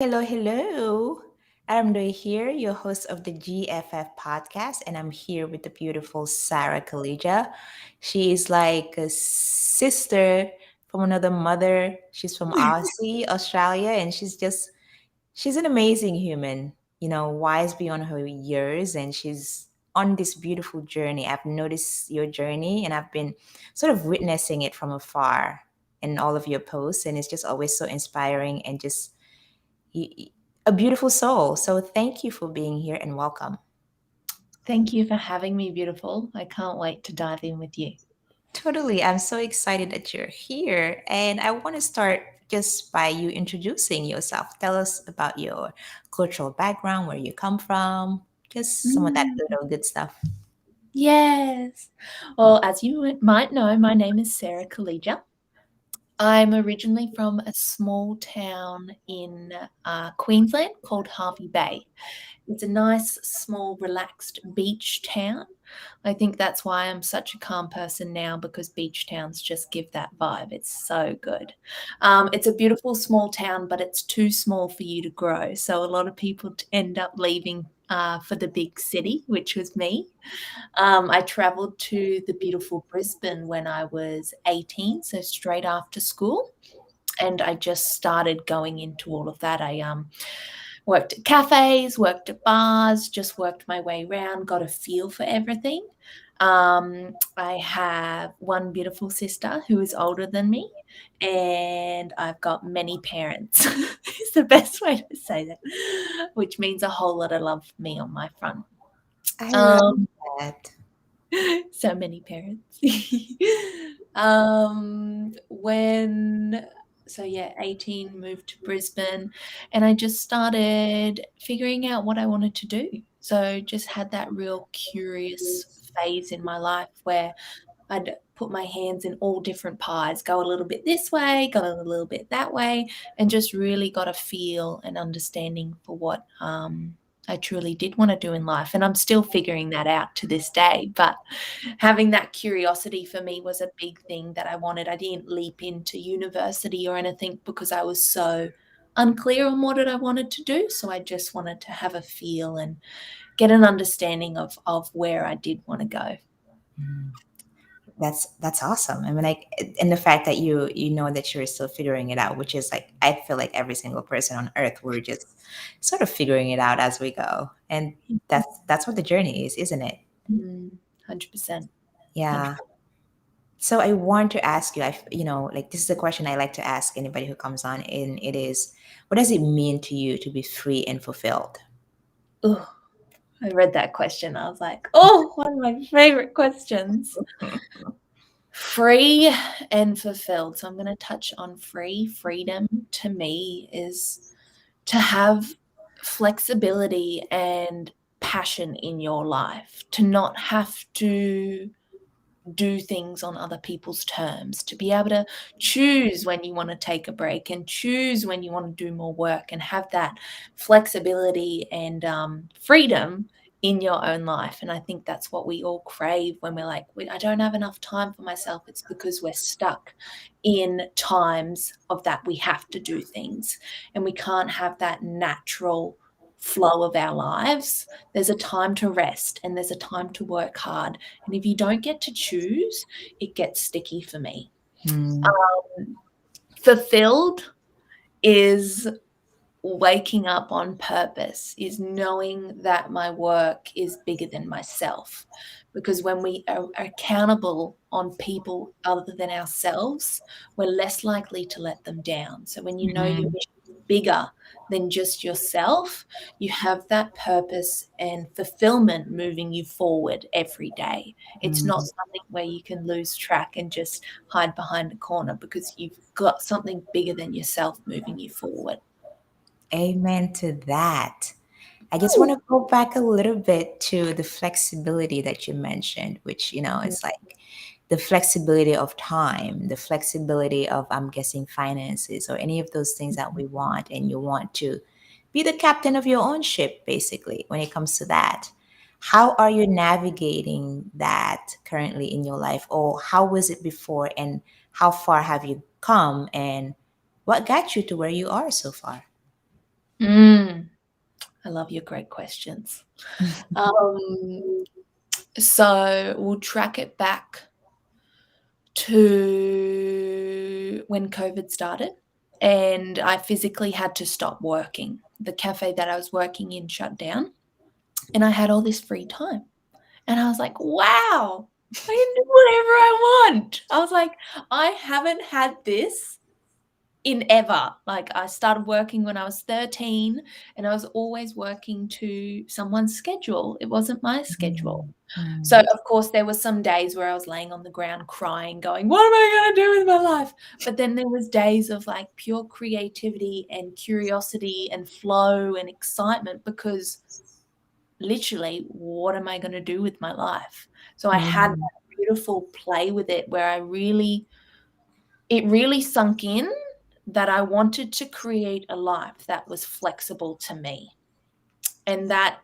Hello, hello. I'm Doi here, your host of the GFF podcast, and I'm here with the beautiful Sara Calleja. She is like a sister from another mother. She's from Aussie, Australia, and she's an amazing human, wise beyond her years, and she's on this beautiful journey. I've noticed your journey and I've been sort of witnessing it from afar in all of your posts, and it's just always so inspiring and just y- a beautiful soul. So thank you for being here and welcome. Thank you for having me, beautiful. I can't wait to dive in with you. Totally. I'm so excited that you're here. And I want to start just by you introducing yourself. Tell us about your cultural background, where you come from, just some of that Mm, little good stuff. yes. Well, as you might know, my name is Sara Calleja. I'm originally from a small town in Queensland called Harvey Bay. It's a nice, small, relaxed beach town. I think that's why I'm such a calm person now because beach towns just give that vibe. It's so good. It's a beautiful small town, but it's too small for you to grow. So a lot of people end up leaving for the big city, which was me. I traveled to the beautiful Brisbane when I was 18, so straight after school. And I just started going into all of that. I worked at cafes, worked at bars, just worked my way around, got a feel for everything. I have one beautiful sister who is older than me, and I've got many parents, is the best way to say that, which means a whole lot of love for me on my front. I love Um, that. so many parents. When so yeah, 18, moved to Brisbane, and I just started figuring out what I wanted to do. So just had that real curious phase in my life where I'd put my hands in all different pies, go a little bit this way, go a little bit that way, and just really got a feel and understanding for what I truly did want to do in life. And I'm still figuring that out to this day. But having that curiosity for me was a big thing that I wanted. I didn't leap into university or anything because I was so unclear on what it I wanted to do. So I just wanted to have a feel and get an understanding of where I did want to go. Mm. That's awesome. I mean, like, and the fact that you know that you're still figuring it out, which is like I feel like every single person on earth, we're just sort of figuring it out as we go, and that's what the journey is, isn't it? 100%. Yeah. 100%. So I want to ask you, like this is a question I like to ask anybody who comes on, and it is, what does it mean to you to be free and fulfilled? Ugh, I read that question. I was like, oh, one of my favorite questions. Free and fulfilled. So I'm going to touch on free. Freedom to me is to have flexibility and passion in your life, to not have to do things on other people's terms, to be able to choose when you want to take a break and choose when you want to do more work and have that flexibility and freedom in your own life. And I think that's what we all crave when we're like, I don't have enough time for myself. It's because we're stuck in times of that we have to do things and we can't have that natural flow of our lives. There's a time to rest and there's a time to work hard, and if you don't get to choose, it gets sticky for me. Hmm. Um, Fulfilled is waking up on purpose, is knowing that my work is bigger than myself. Because when we are accountable on people other than ourselves, we're less likely to let them down. So when you know your Hmm. mission is bigger than just yourself, you have that purpose and fulfillment moving you forward every day. It's not Hmm. something where you can lose track and just hide behind a corner because you've got something bigger than yourself moving you forward. Amen to that. I just want to go back a little bit to the flexibility that you mentioned, which, it's like the flexibility of time, the flexibility of, I'm guessing, finances or any of those things that we want. And you want to be the captain of your own ship, basically, when it comes to that. How are you navigating that currently in your life? Or how was it before? And how far have you come? And what got you to where you are so far? I love your great questions. So we'll track it back to when COVID started and I physically had to stop working. The cafe that I was working in shut down and I had all this free time. And I was like, wow, I can do whatever I want. I was like, I haven't had this in ever. Like I started working when I was 13 and I was always working to someone's schedule. It wasn't my schedule. So of course there were some days where I was laying on the ground crying, going, what am I going to do with my life? But then there was days of like pure creativity and curiosity and flow and excitement because literally, what am I going to do with my life? So I had that beautiful play with it where it really sunk in that I wanted to create a life that was flexible to me. And that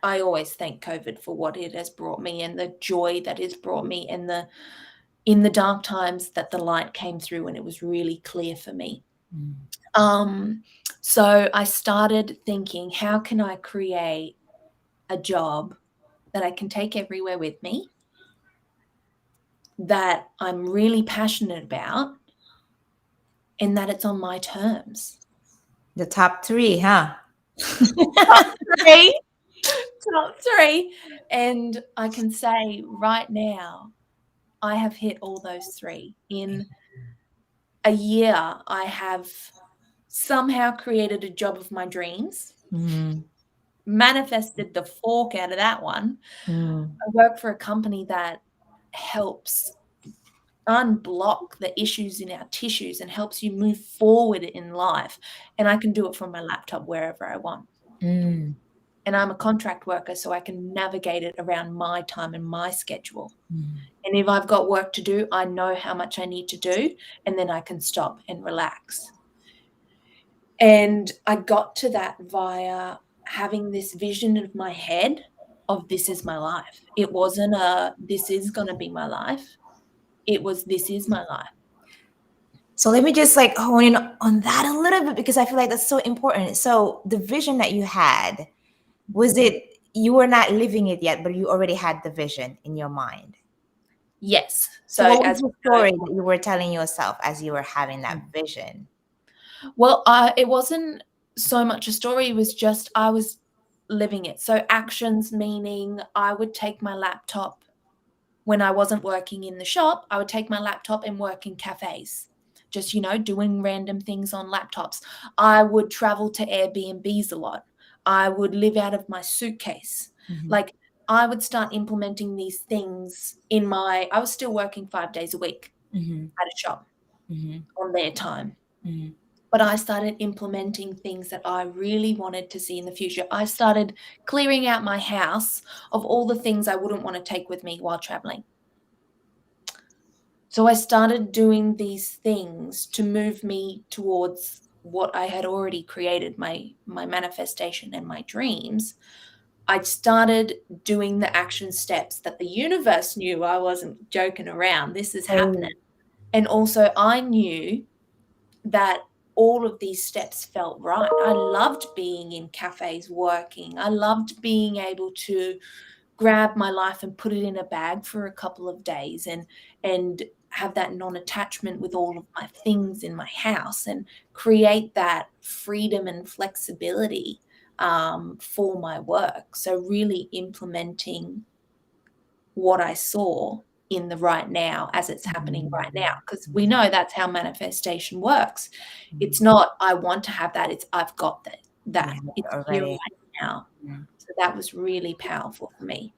I always thank COVID for what it has brought me and the joy that it's brought me and in the dark times that the light came through and it was really clear for me. So I started thinking, how can I create a job that I can take everywhere with me, that I'm really passionate about, and that it's on my terms. The top three, huh? Top three. Top three. And I can say right now, I have hit all those three. In a year, I have somehow created a job of my dreams, manifested the fork out of that one. I work for a company that helps unblock the issues in our tissues and helps you move forward in life. And I can do it from my laptop wherever I want. And I'm a contract worker, so I can navigate it around my time and my schedule. And if I've got work to do, I know how much I need to do, and then I can stop and relax. And I got to that via having this vision of my head of this is my life. It wasn't this is going to be my life. It was this is my life. So let me just like hone in on that a little bit because I feel like that's so important. So the vision that you had, was it you were not living it yet, but you already had the vision in your mind? Yes. So So what was as the story that you were telling yourself as you were having that vision? well, it wasn't so much a story. It was just I was living it. So actions meaning I would take my laptop when I wasn't working in the shop. I would take my laptop and work in cafes, just doing random things on laptops. I would travel to Airbnbs a lot. I would live out of my suitcase. Like I would start implementing these things I was still working 5 days a week at a shop on their time. But I started implementing things that I really wanted to see in the future. I started clearing out my house of all the things I wouldn't want to take with me while traveling. So I started doing these things to move me towards what I had already created, my manifestation and my dreams. I started doing the action steps that the universe knew I wasn't joking around. This is happening. And also I knew that all of these steps felt right. I loved being in cafes working. I loved being able to grab my life and put it in a bag for a couple of days and have that non-attachment with all of my things in my house and create that freedom and flexibility for my work. So really implementing what I saw in the right now as it's happening right now, because we know that's how manifestation works. It's not I want to have that, it's I've got that. It's here Already. right now. So that was really powerful for me.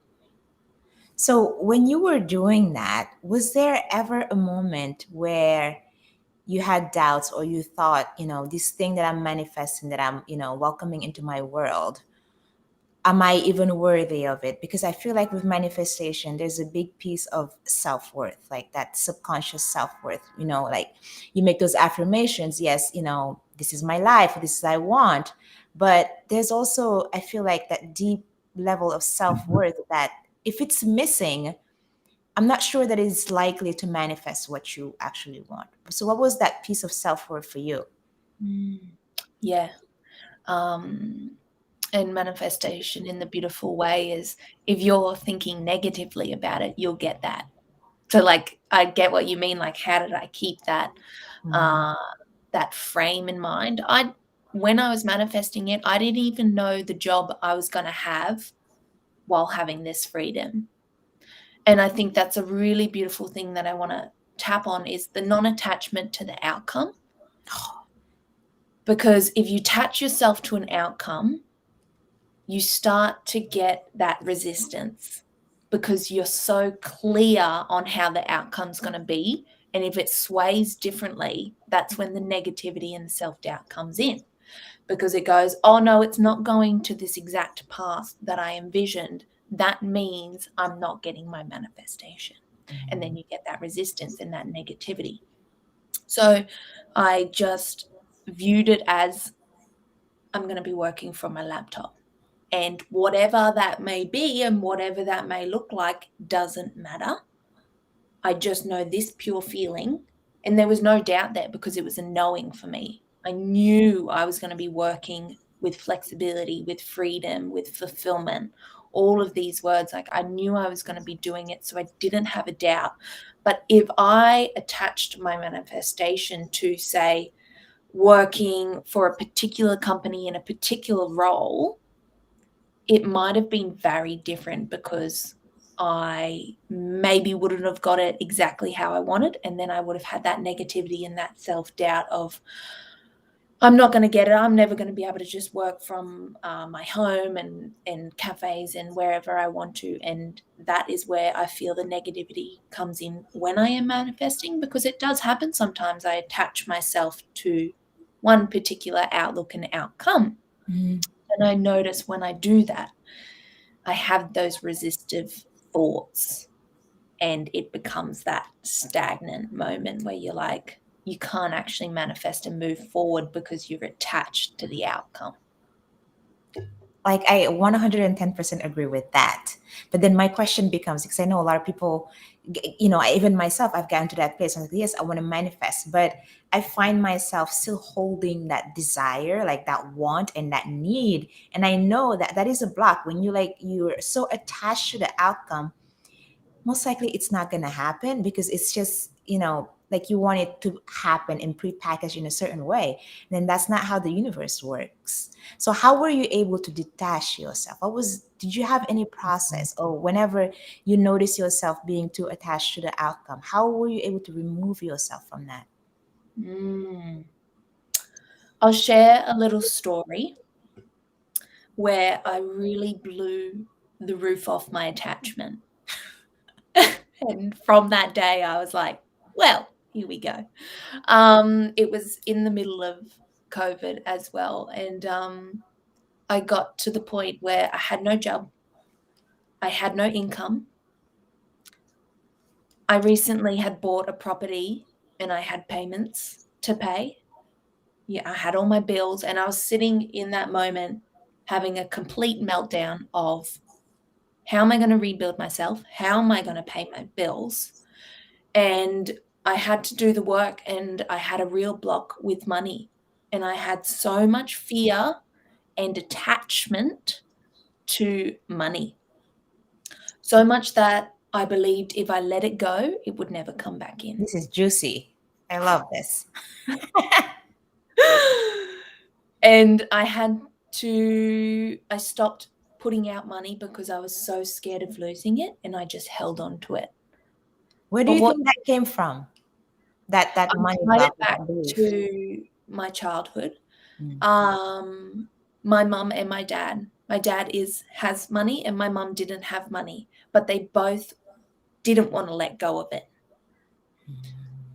So when you were doing that, was there ever a moment where you had doubts or you thought, this thing that I'm manifesting, that I'm, welcoming into my world, am I even worthy of it? Because I feel like with manifestation, there's a big piece of self-worth, like that subconscious self-worth, like you make those affirmations. Yes, this is my life, this is I want. But there's also, I feel like that deep level of self-worth that if it's missing, I'm not sure that it's likely to manifest what you actually want. So what was that piece of self-worth for you? Yeah. And manifestation in the beautiful way is if you're thinking negatively about it, you'll get that. So like, I get what you mean. Like, how did I keep that that frame in mind? When I was manifesting it, I didn't even know the job I was going to have while having this freedom. And I think that's a really beautiful thing that I want to tap on, is the non-attachment to the outcome. Because if you attach yourself to an outcome, you start to get that resistance because you're so clear on how the outcome's going to be. And if it sways differently, that's when the negativity and self-doubt comes in, because it goes, oh no, it's not going to this exact path that I envisioned. That means I'm not getting my manifestation. And then you get that resistance and that negativity. So I just viewed it as, I'm going to be working from my laptop. And whatever that may be and whatever that may look like doesn't matter. I just know this pure feeling. And there was no doubt there because it was a knowing for me. I knew I was going to be working with flexibility, with freedom, with fulfillment, all of these words. Like, I knew I was going to be doing it, so I didn't have a doubt. But if I attached my manifestation to, say, working for a particular company in a particular role, it might have been very different because I maybe wouldn't have got it exactly how I wanted. And then I would have had that negativity and that self-doubt of, I'm not going to get it. I'm never going to be able to just work from my home and cafes and wherever I want to. And that is where I feel the negativity comes in when I am manifesting, because it does happen sometimes. I attach myself to one particular outlook and outcome. And I notice when I do that, I have those resistive thoughts, and it becomes that stagnant moment where you're like, you can't actually manifest and move forward because you're attached to the outcome. Like, I 110% agree with that. But then my question becomes, because I know a lot of people, even myself, I've gotten to that place. I'm like, yes, I want to manifest, but I find myself still holding that desire, like that want and that need. And I know that that is a block when you're so attached to the outcome. Most likely it's not going to happen because it's just, like you want it to happen and prepackaged in a certain way. And then that's not how the universe works. So how were you able to detach yourself? Did you have any process, or whenever you notice yourself being too attached to the outcome, how were you able to remove yourself from that? I'll share a little story where I really blew the roof off my attachment. And from that day, I was like, well, here we go. It was in the middle of COVID as well. And I got to the point where I had no job. I had no income. I recently had bought a property and I had payments to pay. Yeah, I had all my bills, and I was sitting in that moment having a complete meltdown of, how am I going to rebuild myself? How am I going to pay my bills? And I had to do the work, and I had a real block with money. And I had so much fear and attachment to money. So much that I believed if I let it go, it would never come back in. This is juicy. I love this. And I stopped putting out money because I was so scared of losing it, and I just held on to it. Where do But you what think that came from? That I money tied it block, back that belief. to my childhood. Mm. My mum and my dad. My dad has money, and my mum didn't have money, but they both didn't want to let go of it.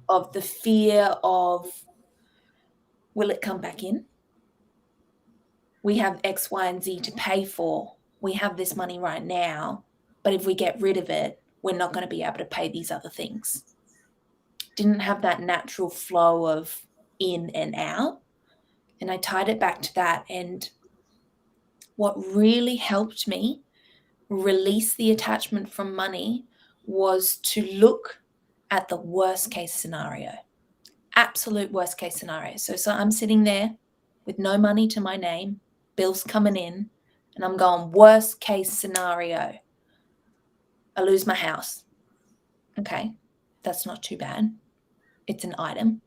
Of the fear of, will it come back in? We have X, Y, and Z to pay for. We have this money right now, but if we get rid of it, we're not going to be able to pay these other things. Didn't have that natural flow of in and out. And I tied it back to that. And what really helped me release the attachment from money was to look at the worst case scenario, absolute worst case scenario. So I'm sitting there with no money to my name, bills coming in, And I'm going, worst case scenario, I lose my house. Okay, that's not too bad. It's an item.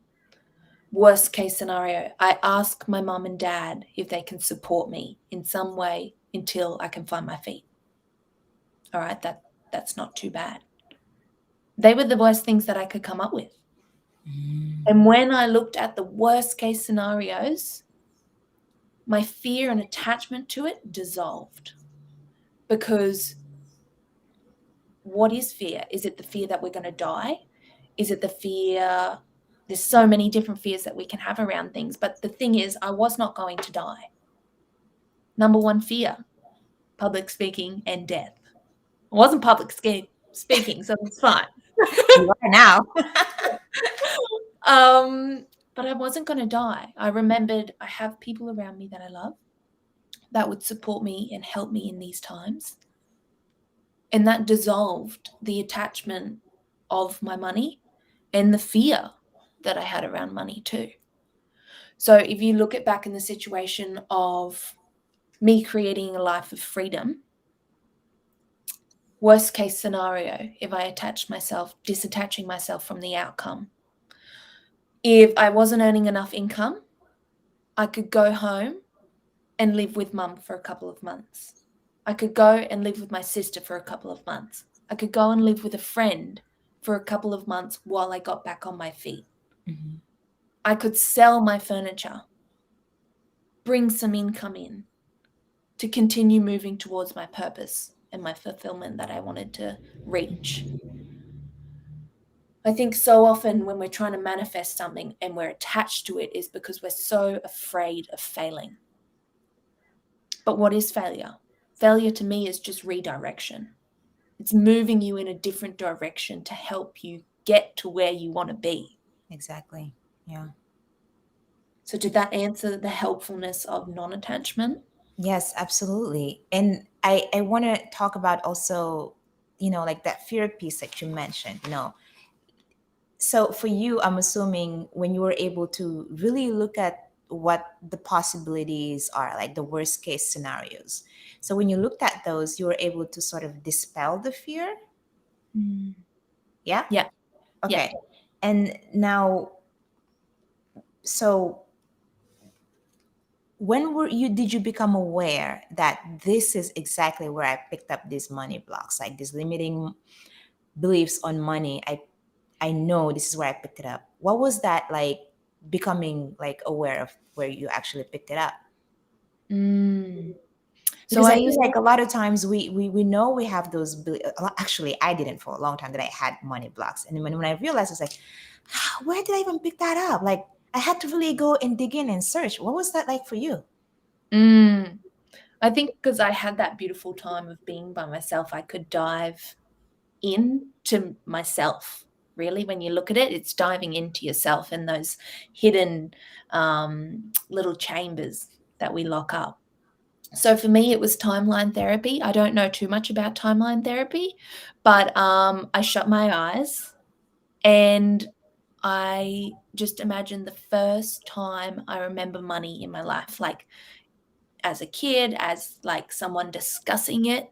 Worst case scenario, I ask my mum and dad if they can support me in some way until I can find my feet. All right, that's not too bad. They were the worst things that I could come up with. And when I looked at the worst case scenarios, my fear and attachment to it dissolved. Because what is fear? Is it the fear that we're going to die? Is it the fear? There's so many different fears that we can have around things. But the thing is, I was not going to die. Number one fear, public speaking and death. I wasn't public speaking, so it's fine. You are now. But I wasn't going to die. I remembered I have people around me that I love that would support me and help me in these times. And that dissolved the attachment of my money and the fear that I had around money too. So if you look at back in the situation of me creating a life of freedom, worst case scenario, if I attached myself, disattaching myself from the outcome. If I wasn't earning enough income, I could go home and live with mum for a couple of months. I could go and live with my sister for a couple of months. I could go and live with a friend for a couple of months while I got back on my feet. Mm-hmm. I could sell my furniture, bring some income in to continue moving towards my purpose and my fulfillment that I wanted to reach. I think so often when we're trying to manifest something and we're attached to it is because we're so afraid of failing. But what is failure? Failure to me is just redirection. It's moving you in a different direction to help you get to where you want to be. Exactly. Yeah. So did that answer the helpfulness of non-attachment? Yes, absolutely. And I want to talk about also, like that fear piece that you mentioned, So for you, I'm assuming when you were able to really look at what the possibilities are, like the worst case scenarios. So when you looked at those, you were able to sort of dispel the fear. Yeah. Yeah. Yeah. Okay. And now, so when did you become aware that this is exactly where I picked up these money blocks, like these limiting beliefs on money? I know this is where I picked it up. What was that like, becoming like aware of where you actually picked it up? So Because I I feel used like a lot of times we know we have those actually I didn't for a long time that I had money blocks, and then when I realized, it's like, where did I even pick that up? Like, I had to really go and dig in and search. What was that like for you? I think because I had that beautiful time of being by myself, I could dive into myself. Really, when you look at it, it's diving into yourself and those hidden little chambers that we lock up. So for me, it was timeline therapy. I don't know too much about timeline therapy, but I shut my eyes and I just imagined the first time I remember money in my life, like as a kid, as like someone discussing it.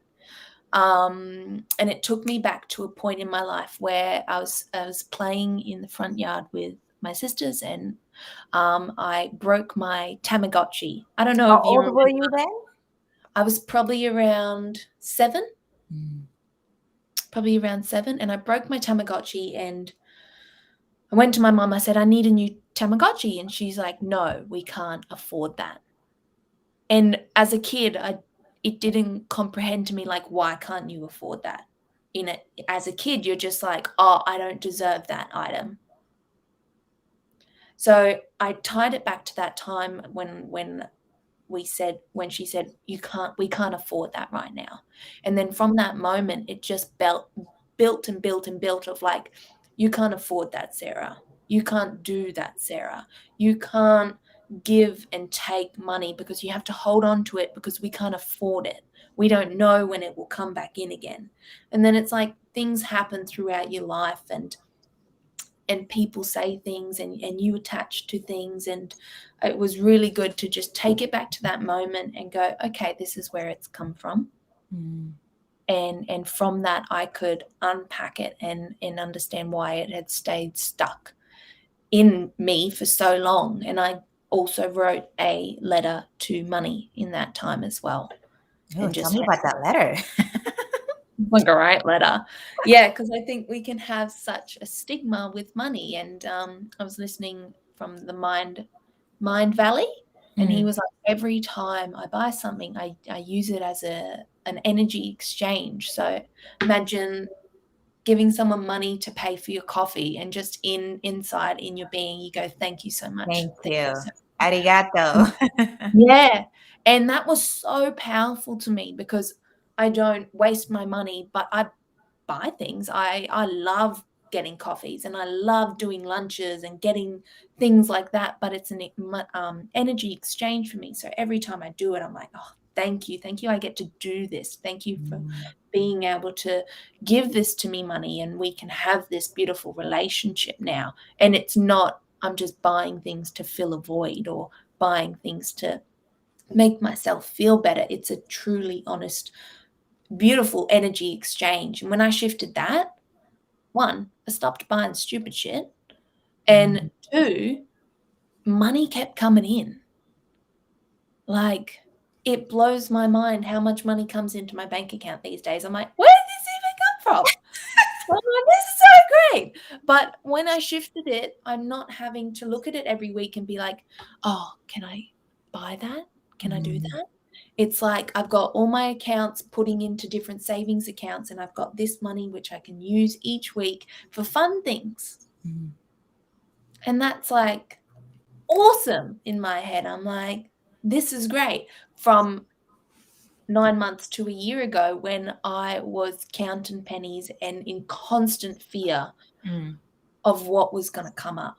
And it took me back to a point in my life where I was playing in the front yard with my sisters, and I broke my Tamagotchi. I don't know How if you old were remember. you then? I was probably around 7, Mm. and I broke my Tamagotchi, and I went to my mum. I said, I need a new Tamagotchi, and she's like, no, we can't afford that. And as a kid, it didn't comprehend to me, like, why can't you afford that? As a kid, you're just like, oh, I don't deserve that item. So I tied it back to that time when she said, we can't afford that right now. And then from that moment, it just built and built and built of like, you can't afford that, Sarah. You can't do that, Sarah. You can't give and take money because you have to hold on to it because we can't afford it. We don't know when it will come back in again. And then it's like things happen throughout your life, and and people say things, and you attach to things. And it was really good to just take it back to that moment and go, okay, this is where it's come from. Mm. And from that I could unpack it and understand why it had stayed stuck in me for so long. And I also wrote a letter to money in that time as well, Oh, and tell just me about that letter. like a right letter. Yeah, because I think we can have such a stigma with money. And I was listening from the Mind Valley, and he Mm. was like, every time I buy something, I use it as an energy exchange. So imagine giving someone money to pay for your coffee, and just inside in your being you go, thank you so much, Thank thank you you. so Arigato. much. Yeah. And that was so powerful to me, because I don't waste my money, but I buy things. I love getting coffees, and I love doing lunches and getting things like that, but it's an energy exchange for me. So every time I do it, I'm like, oh, thank you, I get to do this. Thank you for Mm. being able to give this to me, money, and we can have this beautiful relationship now. And it's not, I'm just buying things to fill a void, or buying things to make myself feel better. It's a truly honest, beautiful energy exchange. And when I shifted that, one, I stopped buying stupid shit. Mm. And two, money kept coming in. Like, it blows my mind how much money comes into my bank account these days. I'm like, where did this even come from? I'm like, this is so great. But when I shifted it, I'm not having to look at it every week and be like, oh, can I buy that? Can I do Mm. that? It's like I've got all my accounts putting into different savings accounts, and I've got this money which I can use each week for fun things. Mm. And that's like awesome in my head. I'm like, this is great. From 9 months to a year ago, when I was counting pennies and in constant fear Mm. of what was going to come up.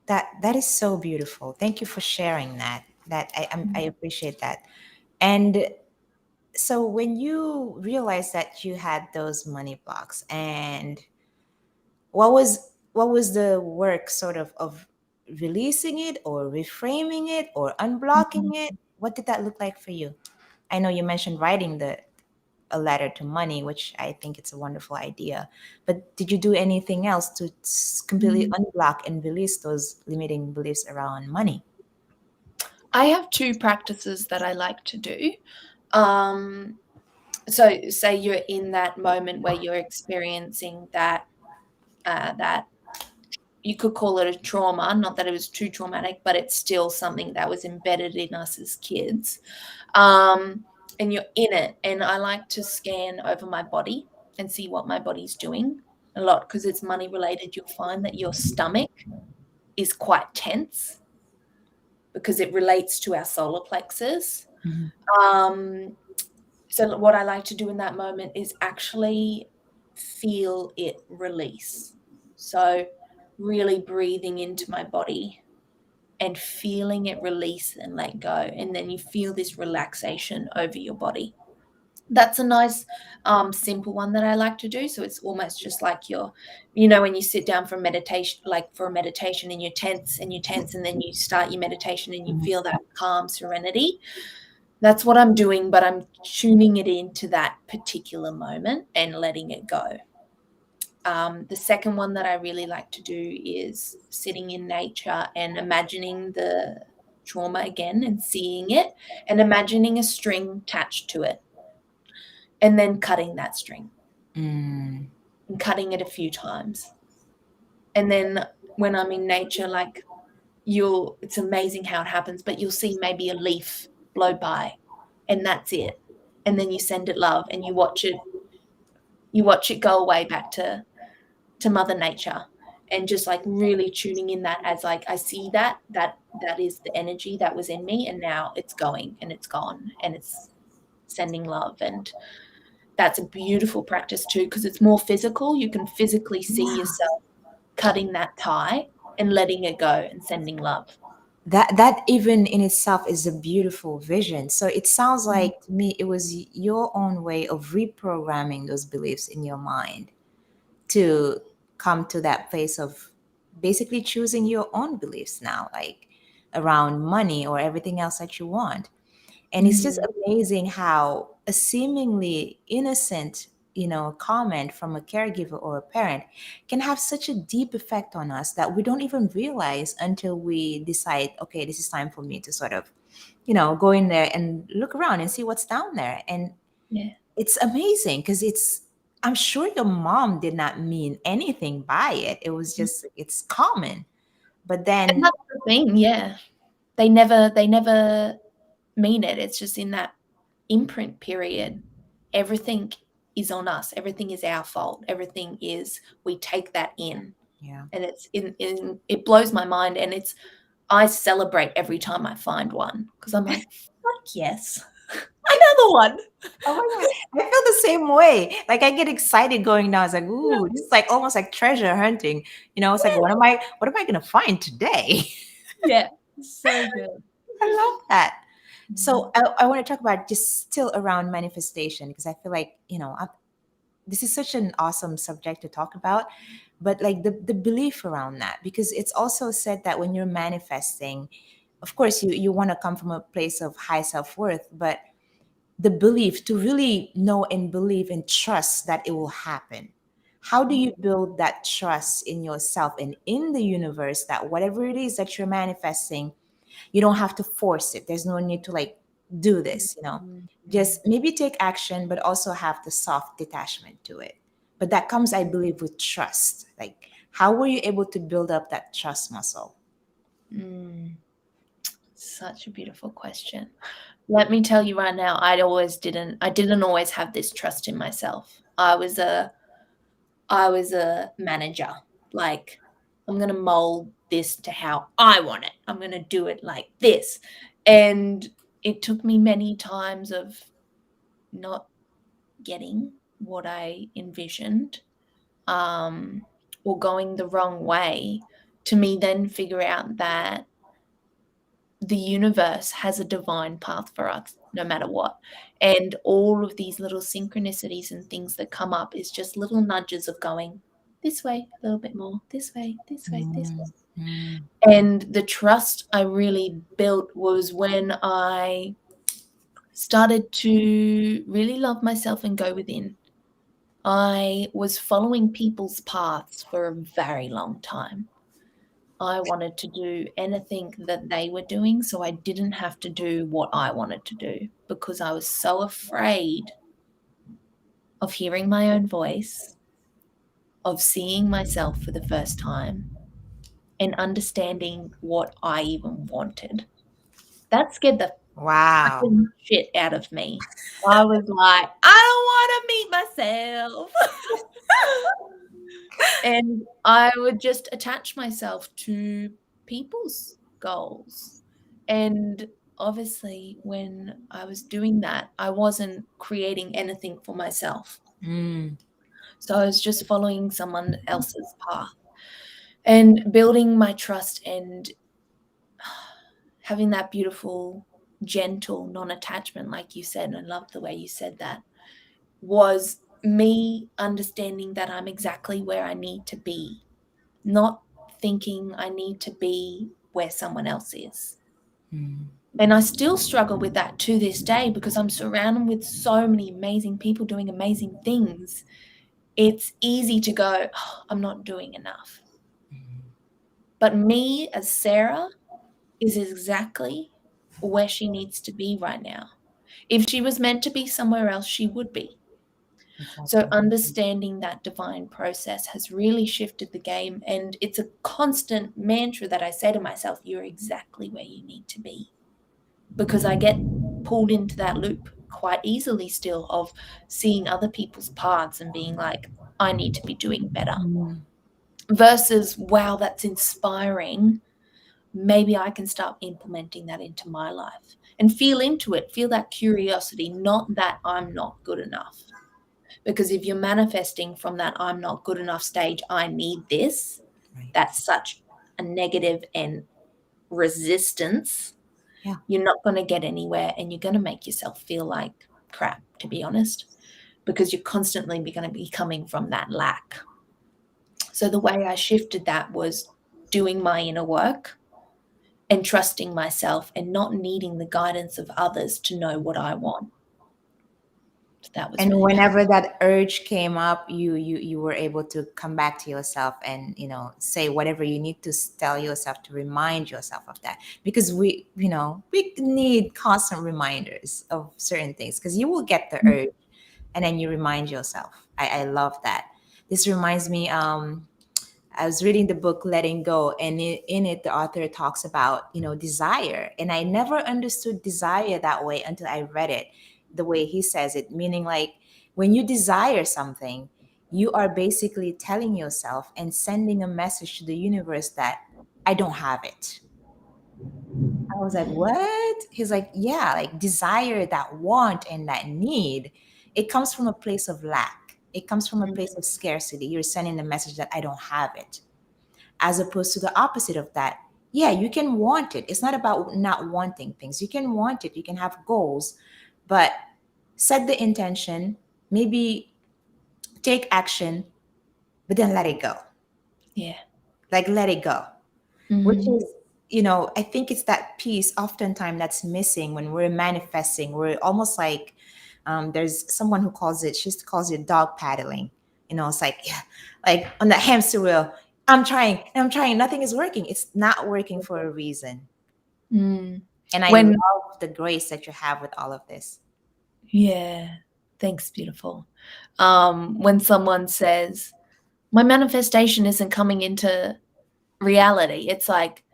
That is so beautiful. Thank you for sharing that. I appreciate that. And so when you realized that you had those money blocks, and what was the work sort of releasing it or reframing it or unblocking Mhm. it? What did that look like for you? I know you mentioned writing the a letter to money, which I think it's a wonderful idea. But did you do anything else to completely Mhm. unblock and release those limiting beliefs around money? I have two practices that I like to do. Um, so, say you're in that moment where you're experiencing that you could call it a trauma, not that it was too traumatic, but it's still something that was embedded in us as kids. And you're in it, and I like to scan over my body and see what my body's doing a lot, because it's money related. You'll find that your stomach is quite tense because it relates to our solar plexus. Mhm. Um, so what I like to do in that moment is actually feel it release. So really breathing into my body and feeling it release and let go. And then you feel this relaxation over your body. That's a nice, simple one that I like to do. So it's almost just like when you sit down for meditation, like for a meditation, and you tense, and then you start your meditation and you Mhm. feel that calm serenity. That's what I'm doing, but I'm tuning it into that particular moment and letting it go. The second one that I really like to do is sitting in nature and imagining the trauma again and seeing it, and imagining a string attached to it, and then cutting that string Mm. and cutting it a few times. And then when I'm in nature, like, it's amazing how it happens, but you'll see maybe a leaf blow by, and that's it. And then you send it love, and you watch it go away back to mother nature, and just like really tuning in that, as like, I see that is the energy that was in me, and now it's going and it's gone and it's sending love. And that's a beautiful practice too, because it's more physical. You can physically see Yeah. yourself cutting that tie and letting it go and sending love. That even in itself is a beautiful vision. So it sounds Mm. like to me it was your own way of reprogramming those beliefs in your mind to come to that place of basically choosing your own beliefs now, like around money or everything else that you want. And it's just Mm, amazing how a seemingly innocent, comment from a caregiver or a parent can have such a deep effect on us that we don't even realize until we decide, okay, this is time for me to sort of, go in there and look around and see what's down there. And yeah. it's amazing because I'm sure your mom did not mean anything by it. It was Mm. just, it's common. But And then, that's the thing, yeah. They never mean it. It's just in that imprint period, everything is on us. Everything is our fault. Everything is, we take that in. yeah. And it's it blows my mind. And I celebrate every time I find one because I'm like, fuck yes, another one. Oh my God. I feel the same way. Like I get excited going down. It's like, Yeah. ooh, this is like almost like treasure hunting. It's like, what am I gonna find today? Yeah, so good. I love that. So Mm, I want to talk about just still around manifestation because I feel like, this is such an awesome subject to talk about, but like the belief around that, because it's also said that when you're manifesting, of course you want to come from a place of high self-worth, but the belief to really know and believe and trust that it will happen. How do you build that trust in yourself and in the universe that whatever it is that you're manifesting, you don't have to force it? There's no need to like do this, mm, mm, just maybe take action, but also have the soft detachment to it. But that comes, I believe, with trust. Like, how were you able to build up that trust muscle? mm. Such a beautiful question. Let me tell you right now, I didn't always have this trust in myself. I was a manager. Like, I'm gonna mold this to how I want it. I'm gonna do it like this. And it took me many times of not getting what I envisioned, um, or going the wrong way to me then figure out that the universe has a divine path for us no matter what. And all of these little synchronicities and things that come up is just little nudges of going this way, a little bit more, this way, this way, this Mm, way. mm, And the trust I really built was when I started to really love myself and go within. I was following people's paths for a very long time. I wanted to do anything that they were doing so I didn't have to do what I wanted to do because I was so afraid of hearing my own voice, of seeing myself for the first time, and understanding what I even wanted. That scared the wow. fucking shit out of me. I was like, I don't want to meet myself. And I would just attach myself to people's goals. And obviously, when I was doing that, I wasn't creating anything for myself. Mm, So I was just following someone else's path and building my trust and having that beautiful, gentle non attachment, like you said. And I love the way you said that, was me understanding that I'm exactly where I need to be, not thinking I need to be where someone else is. mm, And I still struggle with that to this day because I'm surrounded with so many amazing people doing amazing things. It's easy to go, oh, I'm not doing enough. But me as Sara is exactly where she needs to be right now. If she was meant to be somewhere else, she would be. So exactly. understanding that divine process has really shifted the game. And it's a constant mantra that I say to myself, you're exactly where you need to be. Because I get pulled into that loop quite easily still of seeing other people's paths and being like, I need to be doing better. Mm, Versus, wow, that's inspiring. Maybe I can start implementing that into my life and feel into it, feel that curiosity, not that I'm not good enough. Because if you're manifesting from that I'm not good enough stage, I need this, right. that's such a negative and resistance. Yeah. You're not going to get anywhere and you're going to make yourself feel like crap, to be honest, because you're constantly going to be coming from that lack. So the way I shifted that was doing my inner work and trusting myself and not needing the guidance of others to know what I want. So that was And really whenever powerful. that urge came up, you were able to come back to yourself and say whatever you need to tell yourself to remind yourself of that, because we need constant reminders of certain things, because you will get the urge and then you remind yourself. I love that. This reminds me, I was reading the book Letting Go, and in it, the author talks about, desire. And I never understood desire that way until I read it the way he says it, meaning like when you desire something, you are basically telling yourself and sending a message to the universe that I don't have it. I was like, what? He's like, yeah, like desire, that want and that need, it comes from a place of lack. It comes from a place of scarcity. You're sending the message that I don't have it, as opposed to the opposite of that. Yeah, you can want it. It's not about not wanting things. You can want it, you can have goals, but set the intention, maybe take action, but then let it go. Yeah. Like, let it go, which Mm. is, I think it's that piece oftentimes that's missing when we're manifesting. We're almost like, there's someone who calls it, she calls it dog paddling. It's like, yeah, like on the hamster wheel. I'm trying, nothing is working. It's not working for a reason. Mm. And I When, love the grace that you have with all of this. yeah, thanks, beautiful. When someone says, my manifestation isn't coming into reality, it's like,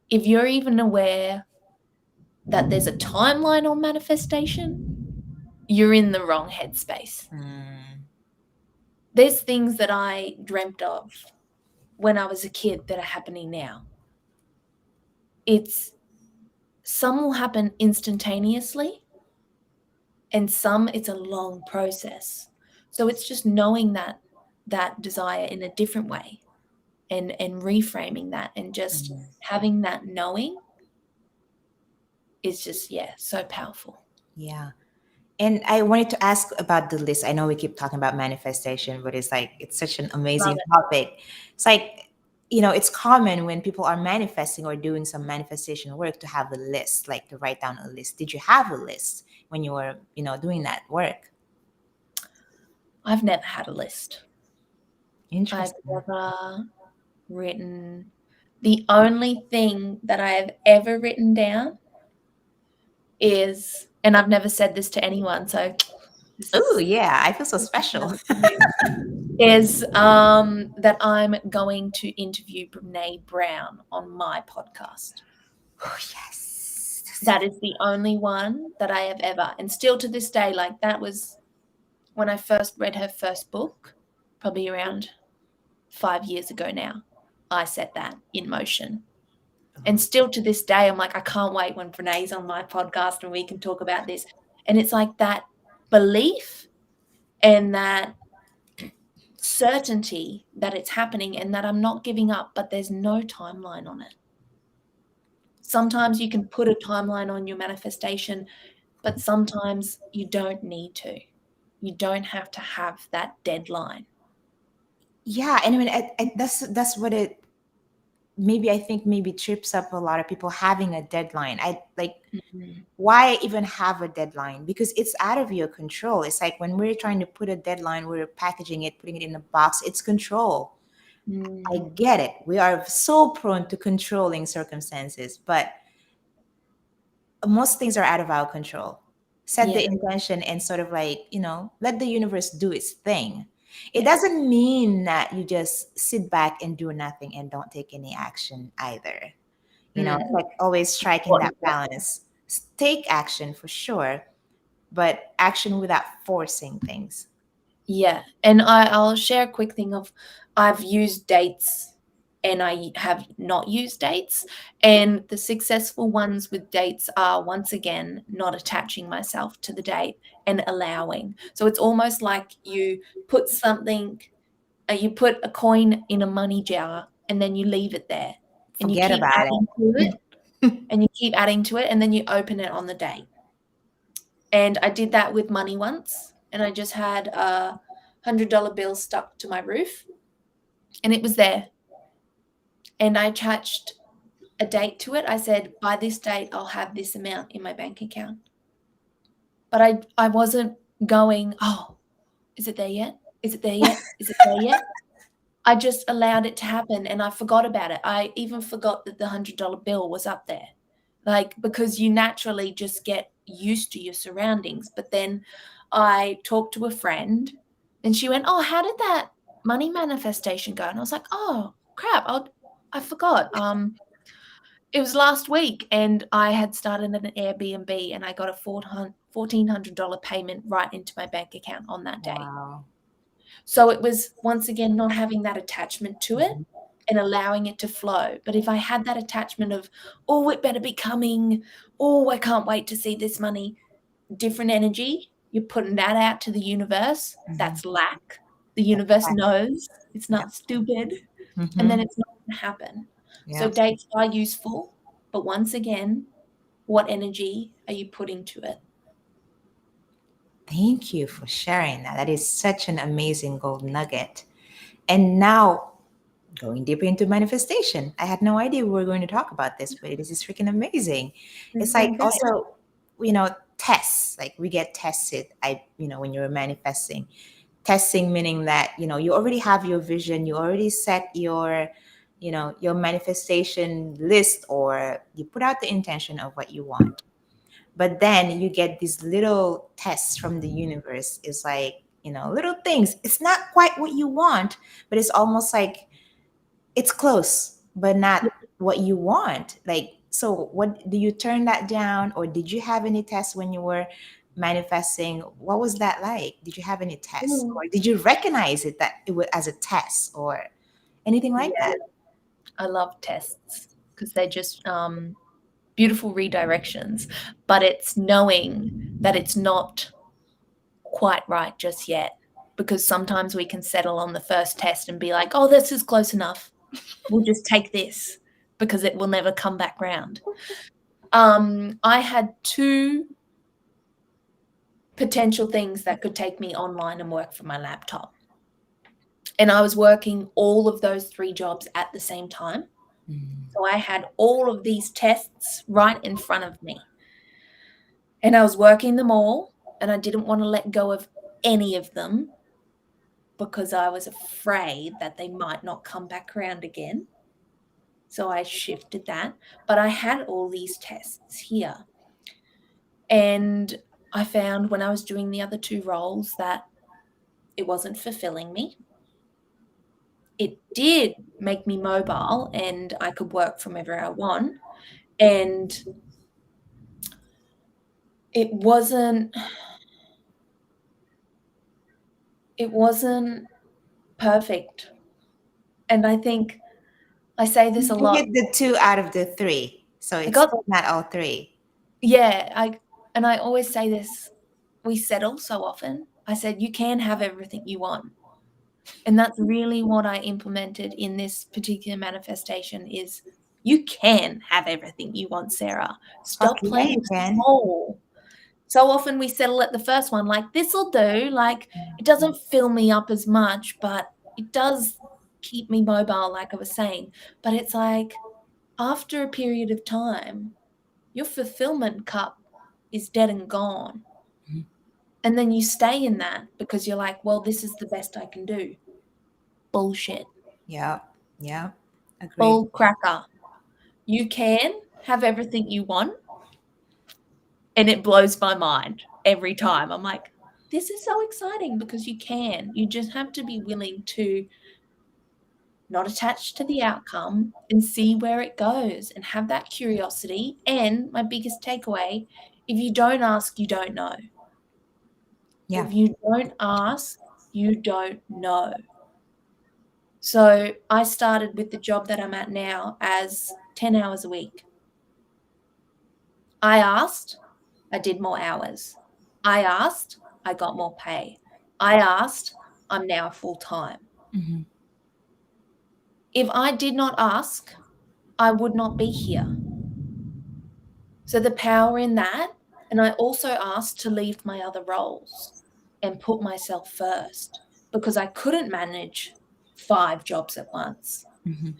if you're even aware that there's a timeline on manifestation, you're in the wrong headspace. Mm, There's things that I dreamt of when I was a kid that are happening now. It's some will happen instantaneously and some it's a long process. So it's just knowing that desire in a different way and reframing that and just mm, having that knowing is just, yeah, so powerful. yeah. And I wanted to ask about the list. I know we keep talking about manifestation, but it's like, it's such an Love amazing it. topic. It's like, it's common when people are manifesting or doing some manifestation work to have a list, like to write down a list. Did you have a list when you were, doing that work? I've never had a list. I've Interesting. never written. The only thing that I have ever written down is, and I've never said this to anyone, so this Oh, is yeah. I feel so this is special. none for you, is that I'm going to interview Brene Brown on my podcast. Oh, yes. That is the only one that I have ever, and still to this day, like that was when I first read her first book, probably around 5 years ago now. I set that in motion. And still to this day, I'm like, I can't wait when Brene's on my podcast and we can talk about this. And it's like that belief and that certainty that it's happening and that I'm not giving up, but there's no timeline on it. Sometimes you can put a timeline on your manifestation, but sometimes you don't need to. You don't have to have that deadline. Yeah. And I mean, that's what it, maybe I think maybe trips up a lot of people, having a deadline. I like, Mhm. why even have a deadline? Because it's out of your control. It's like when we're trying to put a deadline, we're packaging it, putting it in a box. It's control. I Mm. get it. We are so prone to controlling circumstances, but most things are out of our control. Set the Yeah, intention and sort of like, let the universe do its thing. It yeah. doesn't mean that you just sit back and do nothing and don't take any action either. It's Mm. like always striking that Important. balance. Take action for sure, but action without forcing things. Yeah, and I'll share a quick thing of I've used dates and I have not used dates. And the successful ones with dates are once again not attaching myself to the date and allowing. So it's almost like you put something, you put a coin in a money jar and then you leave it there and you Forget keep about adding to it. it and you keep adding to it and then you open it on the date. And I did that with money once, and I just had a $100 bill stuck to my roof. and it was there. And I attached a date to it. I said, by this date, I'll have this amount in my bank account. But I wasn't going, oh, is it there yet? Is it there yet? Is it there yet? I just allowed it to happen and I forgot about it. I even forgot that the $100 bill was up there. Like, because you naturally just get used to your surroundings. But then I talked to a friend and she went, oh, how did that money manifestation go? And I was like, oh, crap, I forgot. It was last week and I had started an Airbnb and I got a $1,400 payment right into my bank account on that day. Wow. So it was, once again, not having that attachment to it Mhm. and allowing it to flow. But if I had that attachment of, oh, it better be coming, oh, I can't wait to see this money, different energy, you're putting that out to the universe. Mhm. That's lack. The universe Right. knows it's Yep. not stupid, and then Mhm. it's not going to happen. So Yep. dates are useful, but once again, what energy are you putting to it? Thank you for sharing that. That is such an amazing gold nugget. And now, going deeper into manifestation. I had no idea we were going to talk about this, but this is freaking amazing. It's This like is good. also, tests. Like we get tested. When you're manifesting, testing meaning that you already have your vision, you already set your manifestation list, or you put out the intention of what you want. But then you get these little tests from the universe. It's like little things. It's not quite what you want, but it's almost like it's close, but not what you want. Like, so what do you turn that down, or did you have any tests when you were manifesting? What was that like? Did you have any tests, Mm. or did you recognize it that it was as a test, or anything like Yeah, that? I love tests because they're just beautiful redirections, but it's knowing that it's not quite right just yet. Because sometimes we can settle on the first test and be like, oh, this is close enough. We'll just take this because it will never come back round. I had two potential things that could take me online and work from my laptop. And I was working all of those three jobs at the same time. Mm. So I had all of these tests right in front of me. And I was working them all, and I didn't want to let go of any of them because I was afraid that they might not come back around again. So I shifted that. But I had all these tests here. And I found when I was doing the other two roles that it wasn't fulfilling me. It did make me mobile and I could work from wherever I want. And it wasn't perfect. And I think I say this a You lot. get the two out of the three, so I it's got, still not all three. yeah, I always say this, we settle so often. I said you can have everything you want. And that's really what I implemented in this particular manifestation is you can have everything you want, Sarah. Fuck Stop yeah, you playing can. small. So often we settle at the first one, like this'll do. Like it doesn't fill me up as much, but it does keep me mobile, like I was saying. But it's like after a period of time, your fulfillment cup is dead and gone. Mhm. And then you stay in that because you're like, well, this is the best I can do. Bullshit. Yeah, yeah, agreed. Bull cracker. You can have everything you want. And it blows my mind every time. I'm like, this is so exciting because you can. You just have to be willing to not attach to the outcome and see where it goes and have that curiosity. And my biggest takeaway, if you don't ask, you don't know. Yeah. If you don't ask, you don't know. So I started with the job that I'm at now as 10 hours a week. I asked, I did more hours. I asked, I got more pay. I asked, I'm now full time. Hmm. If I did not ask, I would not be here. So the power in that, and I also asked to leave my other roles and put myself first because I couldn't manage 5 jobs at once, Mhm.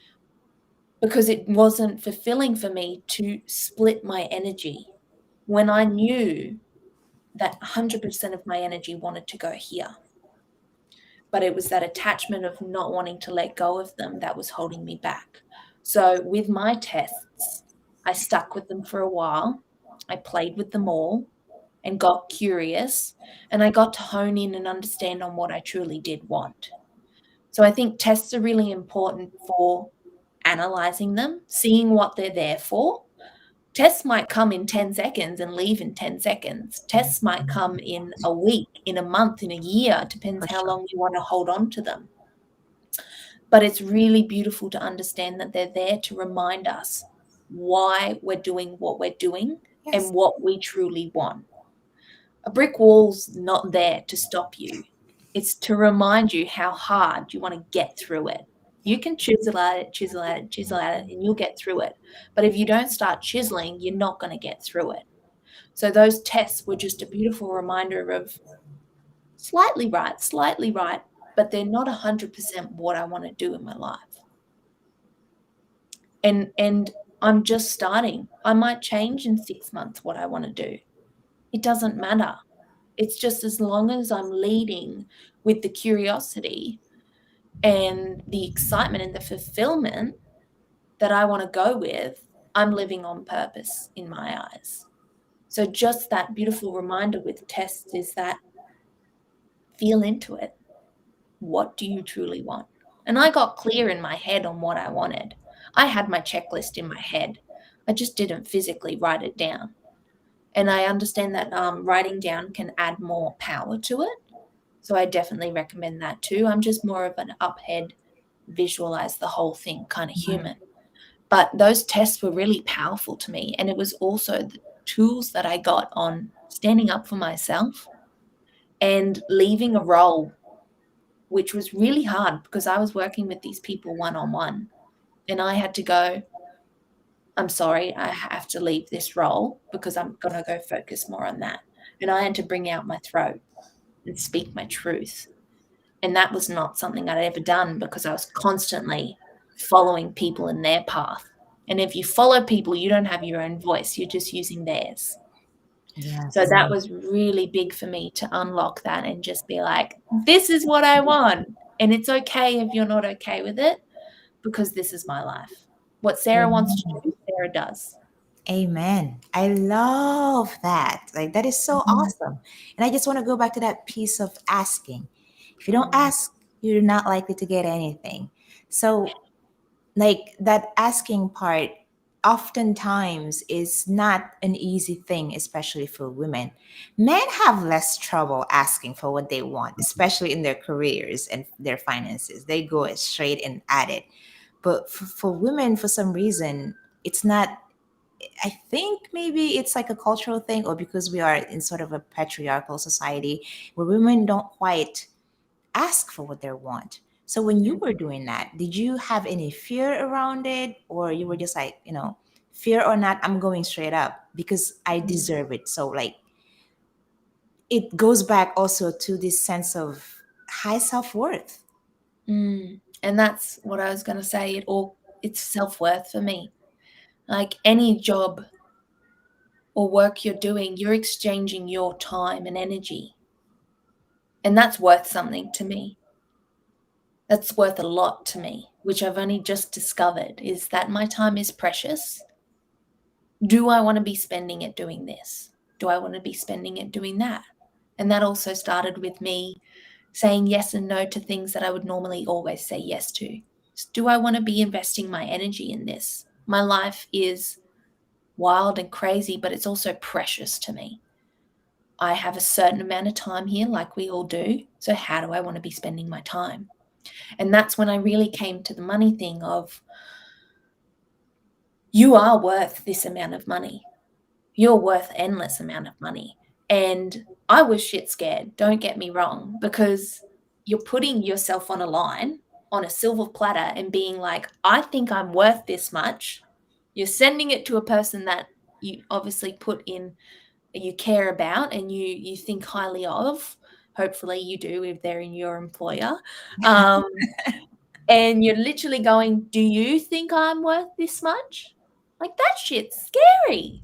because it wasn't fulfilling for me to split my energy when I knew that 100% of my energy wanted to go here. But it was that attachment of not wanting to let go of them that was holding me back. So with my tests, I stuck with them for a while. I played with them all and got curious, and I got to hone in and understand on what I truly did want. So I think tests are really important for analyzing them, seeing what they're there for. Tests might come in 10 seconds and leave in 10 seconds. Tests might come in a week, in a month, in a year, depends For how sure. long you want to hold on to them. But it's really beautiful to understand that they're there to remind us why we're doing what we're doing Yes. and what we truly want. A brick wall's not there to stop you. It's to remind you how hard you want to get through it. You can chisel at it, chisel at it, chisel at it, and you'll get through it. But if you don't start chiseling, you're not going to get through it. So those tests were just a beautiful reminder of slightly right, but they're not 100% what I want to do in my life. And I'm just starting. I might change in 6 months what I want to do. It doesn't matter. It's just as long as I'm leading with the curiosity and the excitement and the fulfillment that I want to go with, I'm living on purpose in my eyes. So just that beautiful reminder with tests is that feel into it. What do you truly want? And I got clear in my head on what I wanted. I had my checklist in my head. I just didn't physically write it down. And I understand that writing down can add more power to it. So I definitely recommend that too. I'm just more of an up head, visualize the whole thing kind of human. But those tests were really powerful to me. And it was also the tools that I got on standing up for myself and leaving a role, which was really hard because I was working with these people one on one. And I had to go, I'm sorry, I have to leave this role because I'm going to go focus more on that. And I had to bring out my throat and speak my truth. And that was not something I'd ever done because I was constantly following people in their path. And if you follow people, you don't have your own voice, you're just using theirs. So Yes. that was really big for me to unlock that and just be like, this is what I want. And it's okay if you're not okay with it because this is my life. What Sara wants to Amen. do, Sara does. Amen. I love that. Like, that is so Mhm. awesome. And I just want to go back to that piece of asking. If you don't Mm. ask, you're not likely to get anything. So, like, that asking part oftentimes is not an easy thing, especially for women. Men have less trouble asking for what they want, especially in their careers and their finances. They go straight and at it. But for women, for some reason, it's not. I think maybe it's like a cultural thing, or because we are in sort of a patriarchal society where women don't quite ask for what they want. So when you were doing that, did you have any fear around it, or you were just like, fear or not, I'm going straight up because I Mm. deserve it. So like it goes back also to this sense of high self-worth. And that's what I was going to say. It's self-worth for me. Like any job or work you're doing, you're exchanging your time and energy. And that's worth something to me. That's worth a lot to me, which I've only just discovered is that my time is precious. Do I want to be spending it doing this? Do I want to be spending it doing that? And that also started with me saying yes and no to things that I would normally always say yes to. Do I want to be investing my energy in this? My life is wild and crazy, but it's also precious to me. I have a certain amount of time here, like we all do. So, how do I want to be spending my time? And that's when I really came to the money thing of you are worth this amount of money. You're worth endless amount of money. And I was shit scared, don't get me wrong, because you're putting yourself on a line on a silver platter and being like, I think I'm worth this much. You're sending it to a person that you obviously put in, you care about and you think highly of. Hopefully you do if they're in your employer. Um, And you're literally going, do you think I'm worth this much? Like, that shit's scary.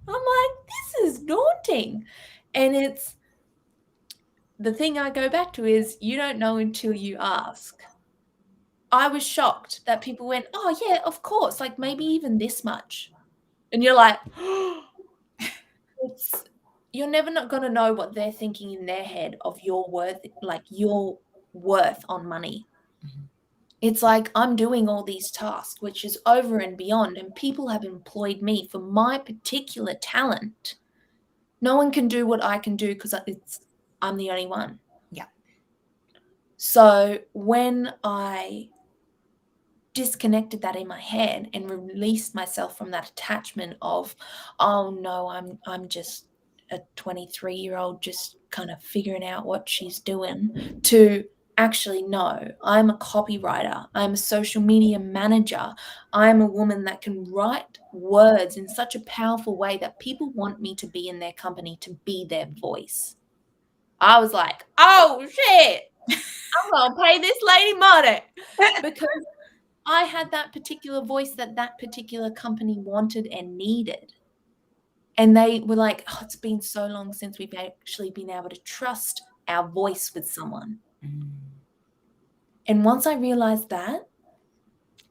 I'm like, this is daunting. And it's the thing I go back to is you don't know until you ask. I was shocked that people went, oh, yeah, of course, like maybe even this much. And you're like, it's, you're never not going to know what they're thinking in their head of your worth, like your worth on money. It's like I'm doing all these tasks, which is over and beyond, and people have employed me for my particular talent. No one can do what I can do because I'm the only one. Yeah. So when I disconnected that in my head and released myself from that attachment of, oh no, I'm just a 23-year-old just kind of figuring out what she's doing, to actually no, I'm a copywriter, I'm a social media manager, I'm a woman that can write words in such a powerful way that people want me to be in their company, to be their voice. I was like, oh shit, I'm gonna pay this lady money, because I had that particular voice that that particular company wanted and needed. And they were like, oh, it's been so long since we've actually been able to trust our voice with someone. And once I realized that,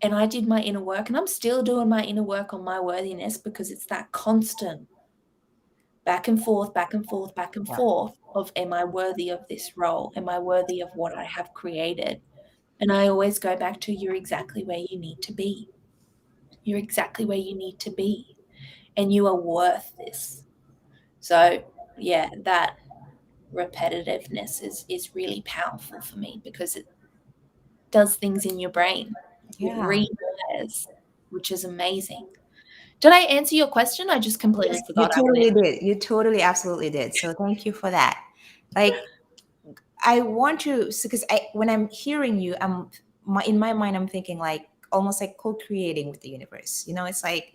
and I did my inner work, and I'm still doing my inner work on my worthiness, because it's that constant back and forth, back and forth, back and Yeah. forth of, am I worthy of this role? Am I worthy of what I have created? And I always go back to, you're exactly where you need to be. You're exactly where you need to be. And you are worth this. So yeah, that repetitiveness is really powerful for me, because it does things in your brain. It Yeah. rewires, which is amazing. Did I answer your question? I just completely Yes, you forgot I totally wanted. did. You totally absolutely did. So thank you for that. Like I want to, because I when I'm hearing you, in my mind I'm thinking like almost like co-creating with the universe. You know, it's like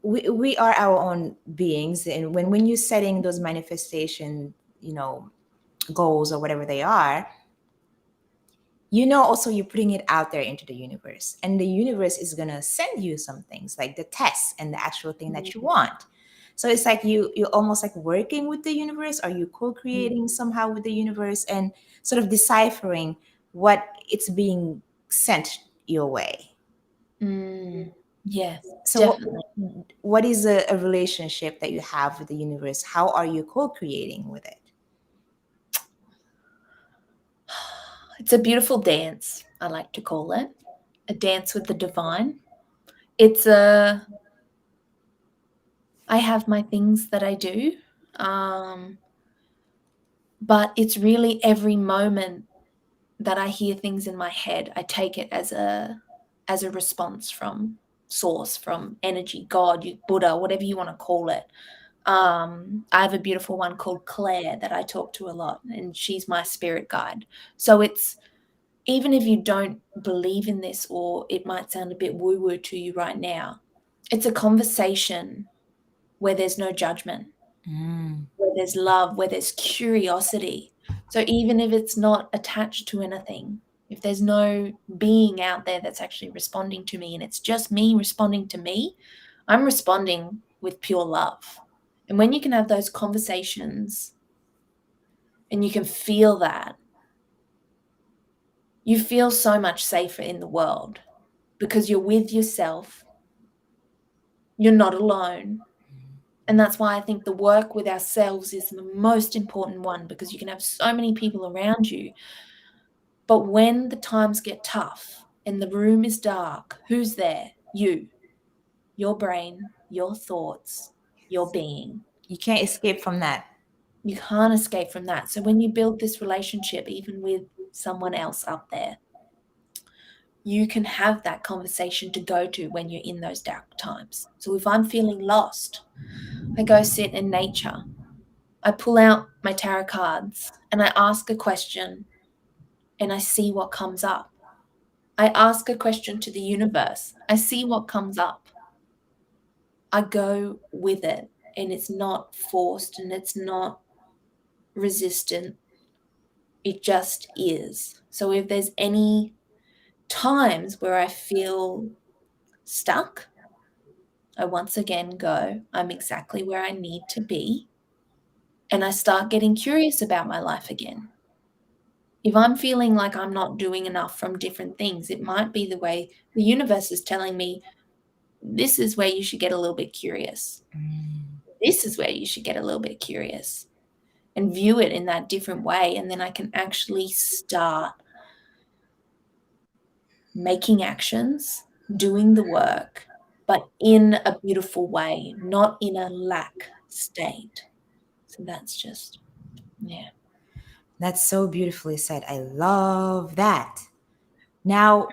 we are our own beings, and when you're setting those manifestation, you know, goals or whatever they are, you know, also you're putting it out there into the universe, and the universe is gonna send you some things like the test and the actual thing that you want. So it's like you're almost like working with the universe, or you co-creating somehow with the universe, and sort of deciphering what it's being sent your way. Yeah, So definitely. what is a relationship that you have with the universe? How are you co-creating with it? It's a beautiful dance, I like to call it. A dance with the divine. It's a, I have my things that I do. Um, but it's really every moment that I hear things in my head, I take it as a response from source, from energy, God, you, Buddha, whatever you want to call it. I have a beautiful one called Claire that I talk to a lot, and she's my spirit guide. So it's, even if you don't believe in this, or it might sound a bit woo-woo to you right now, it's a conversation where there's no judgment, Mm. where there's love, where there's curiosity. So even if it's not attached to anything, if there's no being out there that's actually responding to me, and it's just me responding to me, I'm responding with pure love. And when you can have those conversations and you can feel that, you feel so much safer in the world, because you're with yourself, you're not alone. And that's why I think the work with ourselves is the most important one, because you can have so many people around you. But when the times get tough and the room is dark, who's there? You, your brain, your thoughts, your being. You can't escape from that. You can't escape from that. So when you build this relationship, even with someone else up there, you can have that conversation to go to when you're in those dark times. So if I'm feeling lost, I go sit in nature. I pull out my tarot cards and I ask a question and I see what comes up. I ask a question to the universe. I see what comes up. I go with it, and it's not forced and it's not resistant. It just is. So if there's any times where I feel stuck, I once again go, I'm exactly where I need to be. And I start getting curious about my life again. If I'm feeling like I'm not doing enough from different things, it might be the way the universe is telling me, this is where you should get a little bit curious. Mm. This is where you should get a little bit curious and view it in that different way. And then I can actually start making actions, doing the work, but in a beautiful way, not in a lack state. So that's just, yeah. That's so beautifully said. I love that. Now,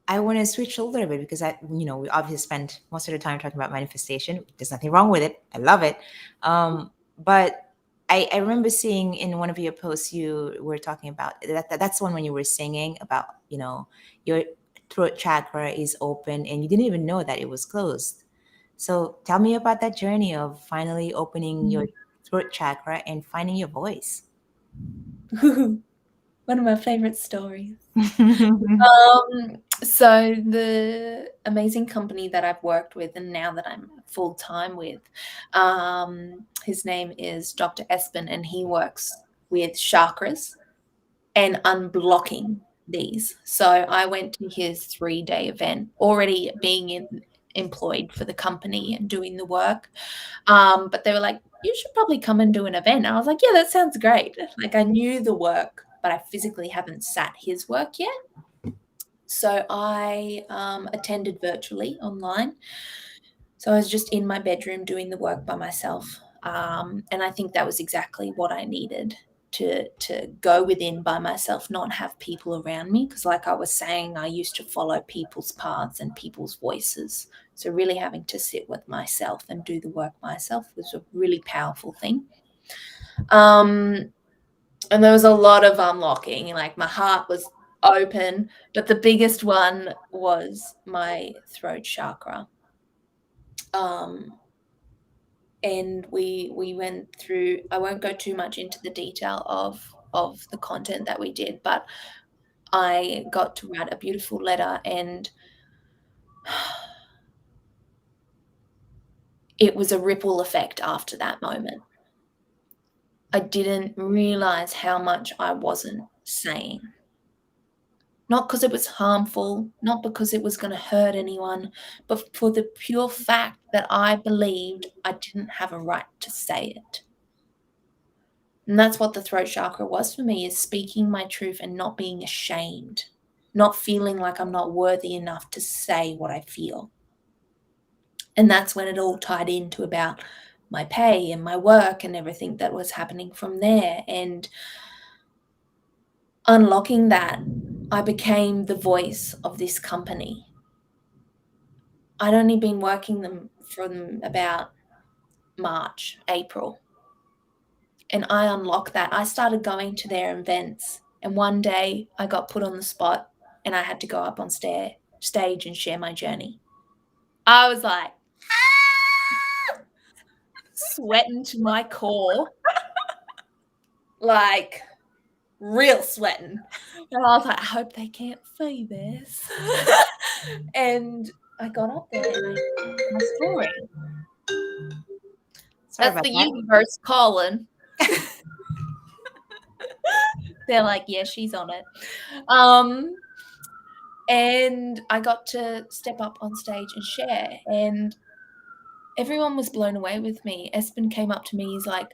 I want to switch a little bit because we obviously spent most of the time talking about manifestation. There's nothing wrong with it. I love it. But I remember seeing in one of your posts you were talking about that's one when you were singing about, your throat chakra is open and you didn't even know that it was closed. So tell me about that journey of finally opening your throat chakra and finding your voice. One of my favorite stories. Mm. So the amazing company that I've worked with and now that I'm full time with, his name is Dr. Espen, and he works with chakras and unblocking these. So I went to his 3-day event, already being employed for the company and doing the work. But they were like, you should probably come and do an event. I was like, yeah, that sounds great. Like I knew the work, but I physically haven't sat his work yet. So I attended virtually online. So I was just in my bedroom doing the work by myself. And I think that was exactly what I needed to go within by myself, not have people around me. Because, like I was saying, I used to follow people's paths and people's voices. So, really having to sit with myself and do the work myself was a really powerful thing. And there was a lot of unlocking. Like my heart was open, but the biggest one was my throat chakra. Um, and we went through. I won't go too much into the detail of the content that we did, but I got to write a beautiful letter, and it was a ripple effect after that moment. I didn't realize how much I wasn't saying. Not because it was harmful, not because it was going to hurt anyone, but for the pure fact that I believed I didn't have a right to say it. And that's what the throat chakra was for me, is speaking my truth and not being ashamed, not feeling like I'm not worthy enough to say what I feel. And that's when it all tied into about my pay and my work and everything that was happening from there. And unlocking that, I became the voice of this company. I'd only been working them from about March, April. And I unlocked that. I started going to their events. And one day I got put on the spot and I had to go up on stage and share my journey. I was like, sweating to my core, like real sweating. And I was like, I hope they can't see this. And I got up there and I shared my story. Sorry That's about the that. universe calling. They're like, yeah, she's on it. And I got to step up on stage and share, and everyone was blown away with me. Espen came up to me, he's like,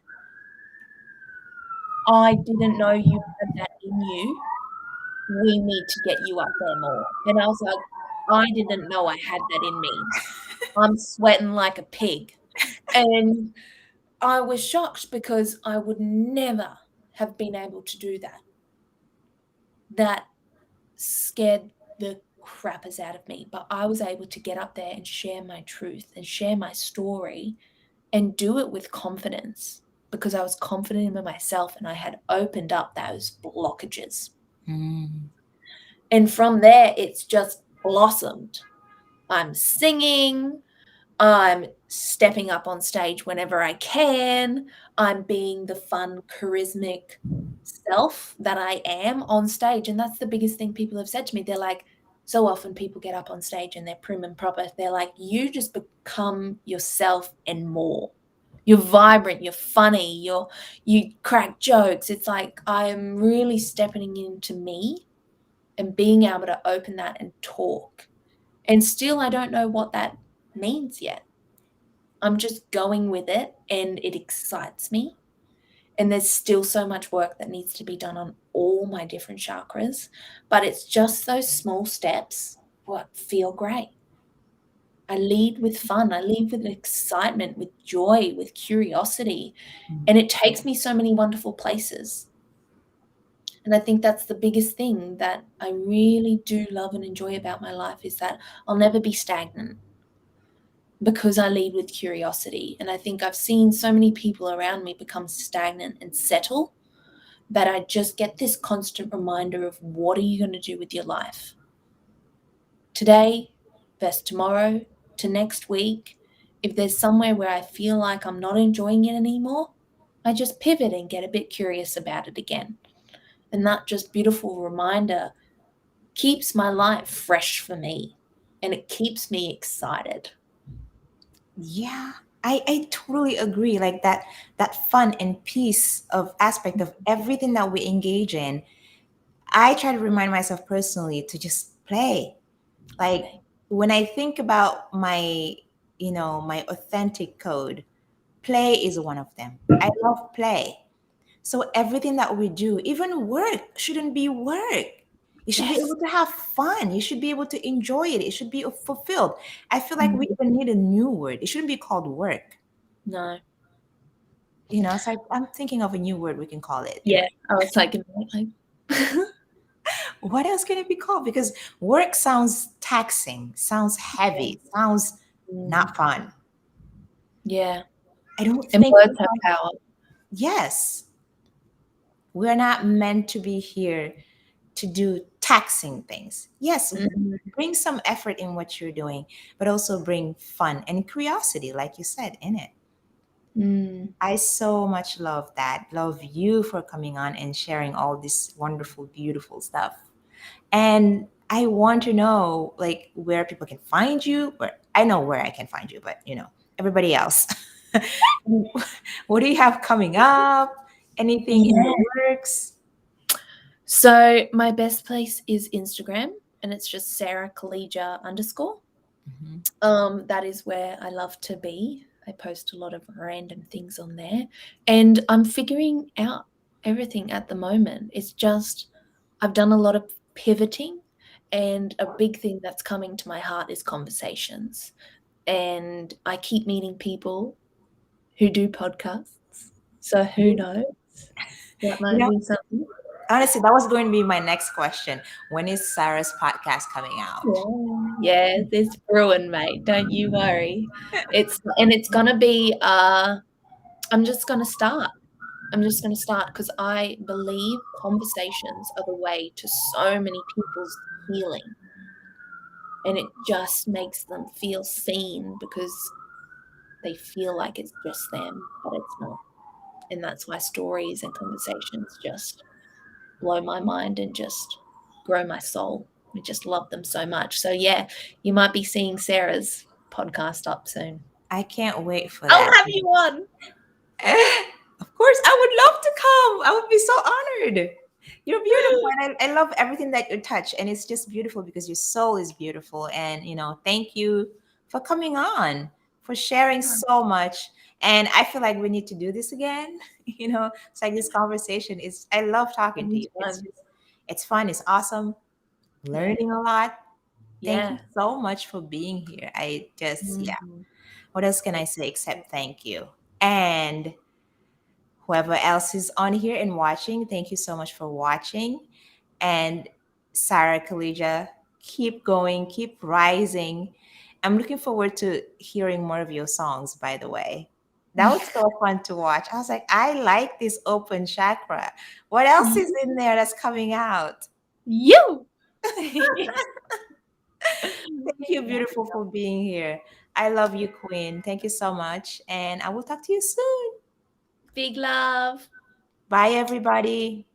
I didn't know you had that in you. We need to get you up there more. And I was like, I didn't know I had that in me. I'm sweating like a pig. And I was shocked because I would never have been able to do that. That scared the crappers out of me. But I was able to get up there and share my truth and share my story and do it with confidence because I was confident in myself and I had opened up those blockages. Mm. And from there, it's just blossomed. I'm singing, I'm stepping up on stage whenever I can, I'm being the fun, charismatic self that I am on stage. And that's the biggest thing people have said to me. They're like, So often people get up on stage and they're prim and proper. They're like, you just become yourself and more. You're vibrant, you're funny, you crack jokes. It's like I'm really stepping into me and being able to open that and talk. And still I don't know what that means yet. I'm just going with it and it excites me. And there's still so much work that needs to be done on all my different chakras, but it's just those small steps what feel great. I lead with fun. I lead with excitement, with joy, with curiosity. And it takes me so many wonderful places. And I think that's the biggest thing that I really do love and enjoy about my life is that I'll never be stagnant because I lead with curiosity. And I think I've seen so many people around me become stagnant and settle that I just get this constant reminder of what are you going to do with your life? Today versus tomorrow to next week. If there's somewhere where I feel like I'm not enjoying it anymore, I just pivot and get a bit curious about it again. And that just beautiful reminder keeps my life fresh for me and it keeps me excited. Yeah, I totally agree. Like that fun and peace of aspect of everything that we engage in. I try to remind myself personally to just play. Like Play. when I think about my, my authentic code, play is one of them. I love play. So everything that we do, even work, shouldn't be work. You should be Yes. able to have fun. You should be able to enjoy it. It should be fulfilled. I feel like we Mm, even need a new word. It shouldn't be called work. no. So I'm thinking of a new word we can call it. Yeah. I was like, What else can it be called? Because work sounds taxing, sounds heavy, sounds mm, not fun. yeah. I don't And think words have power. yes, we're not meant to be here to do taxing things. Yes, Mm, bring some effort in what you're doing, but also bring fun and curiosity, like you said, in it. mm, I so much love that. Love you for coming on and sharing all this wonderful, beautiful stuff. And I want to know like where people can find you. Where I know where I can find you, but everybody else. What do you have coming up? Anything in the yeah. works? So my best place is Instagram, and it's just Sara Calleja _ Mhm. That is where I love to be. I post a lot of random things on there, and I'm figuring out everything at the moment. It's just I've done a lot of pivoting, and a big thing that's coming to my heart is conversations. And I keep meeting people who do podcasts. So who knows? That You might know, be something. honestly, that was going to be my next question. When is Sarah's podcast coming out? Yeah, yeah, it's brewing, mate. Don't you worry. It's gonna be. I'm just gonna start. I'm just gonna start because I believe conversations are the way to so many people's healing, and it just makes them feel seen because they feel like it's just them, but it's not. And that's why stories and conversations just blow my mind and just grow my soul. I just love them so much. So yeah, you might be seeing Sarah's podcast up soon. I can't wait for I'll that. have you on. Of course, I would love to come. I would be so honored. You're beautiful, and I love everything that you touch. And it's just beautiful because your soul is beautiful. And thank you for coming on, for sharing so much. And I feel like we need to do this again. It's like this conversation is. I love talking to you. Anytime. It's fun. It's awesome. Yeah. Learning a lot. Thank you Yeah. so much for being here. Yeah. Mhm. What else can I say except thank you? And whoever else is on here and watching, thank you so much for watching. And Sara Kalija, keep going, keep rising. I'm looking forward to hearing more of your songs, by the way. That was so fun to watch. I was like, I like this open chakra. What else is in there that's coming out? You. Thank you, beautiful, for being here. I love you, Queen. Thank you so much. And I will talk to you soon. Big love. Bye, everybody.